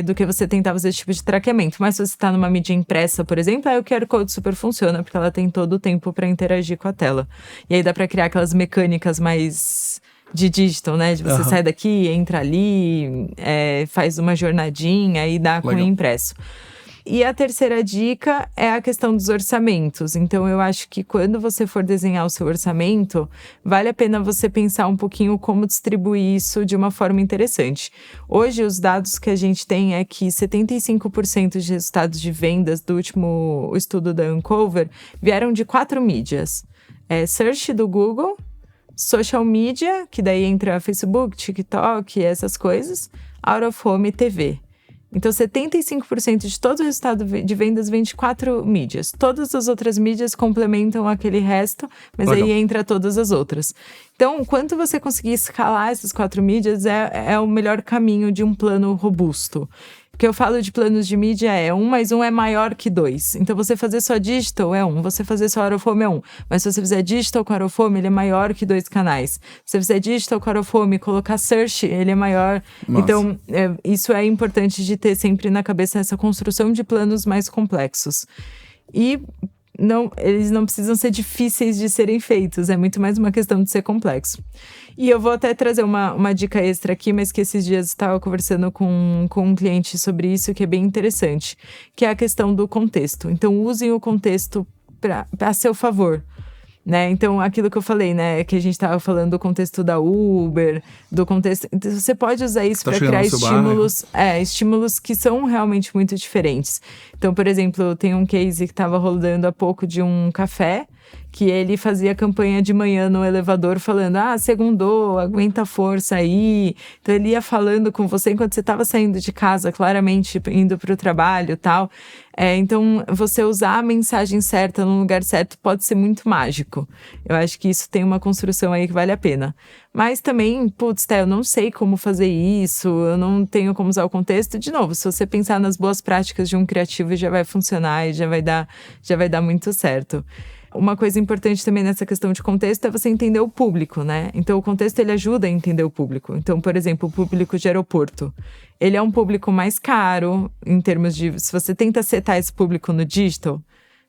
do que você tentar fazer esse tipo de traqueamento. Mas se você está numa mídia impressa, por exemplo, aí o QR Code super funciona, porque ela tem todo o tempo para interagir com a tela. E aí dá para criar aquelas mecânicas mais de digital, né? De você sai daqui, entra ali, faz uma jornadinha e dá com o impresso. E a terceira dica é a questão dos orçamentos. Então, eu acho que quando você for desenhar o seu orçamento, vale a pena você pensar um pouquinho como distribuir isso de uma forma interessante. Hoje, os dados que a gente tem é que 75% de resultados de vendas do último estudo da Uncover vieram de 4 mídias. Search do Google, social media, que daí entra Facebook, TikTok, essas coisas, Out of Home e TV. Então, 75% de todo o resultado de vendas vem de 4 mídias. Todas as outras mídias complementam aquele resto, mas aí entra todas as outras. Então, quanto você conseguir escalar essas 4 mídias é o melhor caminho de um plano robusto. O que eu falo de planos de mídia é 1 mais 1 é maior que 2. Então, você fazer só digital é 1, você fazer só Out of Home é 1. Mas se você fizer digital com Out of Home, ele é maior que 2 canais. Se você fizer digital com Out of Home e colocar search, ele é maior. Nossa. Então, isso é importante de ter sempre na cabeça essa construção de planos mais complexos. E eles não precisam ser difíceis de serem feitos, é muito mais uma questão de ser complexo. E eu vou até trazer uma dica extra aqui, mas que esses dias estava conversando com um cliente sobre isso, que é bem interessante, que é a questão do contexto. Então, usem o contexto a seu favor. Né? Então, aquilo que eu falei, né? Que a gente estava falando do contexto da Uber, do contexto. Então, você pode usar isso para criar estímulos que são realmente muito diferentes. Então, por exemplo, tem um case que estava rolando há pouco de um café, que ele fazia campanha de manhã no elevador falando, segundou, aguenta a força aí. Então, ele ia falando com você enquanto você estava saindo de casa, claramente indo para o trabalho e tal. Então, você usar a mensagem certa no lugar certo pode ser muito mágico. Eu acho que isso tem uma construção aí que vale a pena. Mas também, eu não sei como fazer isso, eu não tenho como usar o contexto. De novo, se você pensar nas boas práticas de um criativo, já vai funcionar e já vai dar muito certo. Uma coisa importante também nessa questão de contexto é você entender o público, né? Então, o contexto, ele ajuda a entender o público. Então, por exemplo, o público de aeroporto. Ele é um público mais caro, em termos de... Se você tenta setar esse público no digital,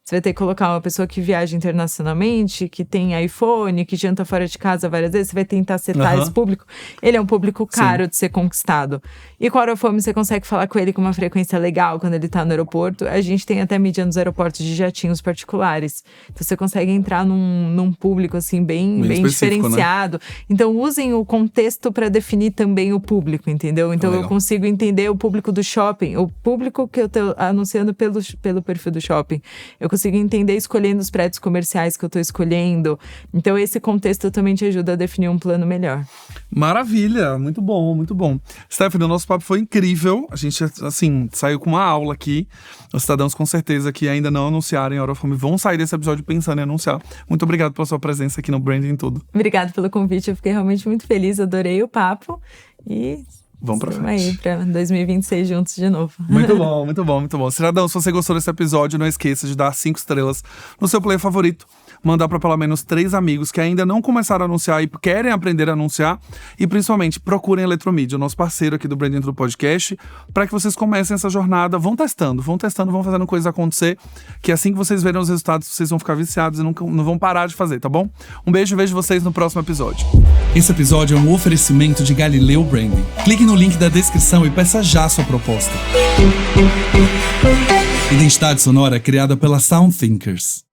Você vai ter que colocar uma pessoa que viaja internacionalmente, que tem iPhone, que janta fora de casa várias vezes. Você vai tentar setar esse público. Ele é um público caro de ser conquistado. E com o Out of Home, você consegue falar com ele com uma frequência legal quando ele tá no aeroporto. A gente tem até mídia nos aeroportos de jatinhos particulares. Então, você consegue entrar num público, assim, bem diferenciado. Né? Então, usem o contexto para definir também o público, entendeu? Então, eu consigo entender o público do shopping. O público que eu tô anunciando pelo perfil do shopping. Eu consigo entender escolhendo os prédios comerciais que eu tô escolhendo. Então, esse contexto também te ajuda a definir um plano melhor. Maravilha! Muito bom, muito bom. Stephanie, o nosso papo foi incrível. A gente, assim, saiu com uma aula aqui. Os cidadãos, com certeza, que ainda não anunciaram em Out of Home, vão sair desse episódio pensando em anunciar. Muito obrigado pela sua presença aqui no Branding Tudo. Obrigado pelo convite. Eu fiquei realmente muito feliz. Adorei o papo. E vamos pra frente. Aí, pra 2026 juntos de novo. Muito bom, muito bom, muito bom. Cidadão, se você gostou desse episódio, não esqueça de dar 5 estrelas no seu player favorito. Mandar para pelo menos 3 amigos que ainda não começaram a anunciar e querem aprender a anunciar. E principalmente, procurem a Eletromedia, o nosso parceiro aqui do Branding Tudo Podcast, para que vocês comecem essa jornada. Vão testando, vão fazendo coisas acontecer, que assim que vocês verem os resultados, vocês vão ficar viciados e não vão parar de fazer, tá bom? Um beijo e vejo vocês no próximo episódio. Esse episódio é um oferecimento de Galileu Branding. Clique no link da descrição e peça já a sua proposta. Identidade sonora criada pela Sound Thinkers.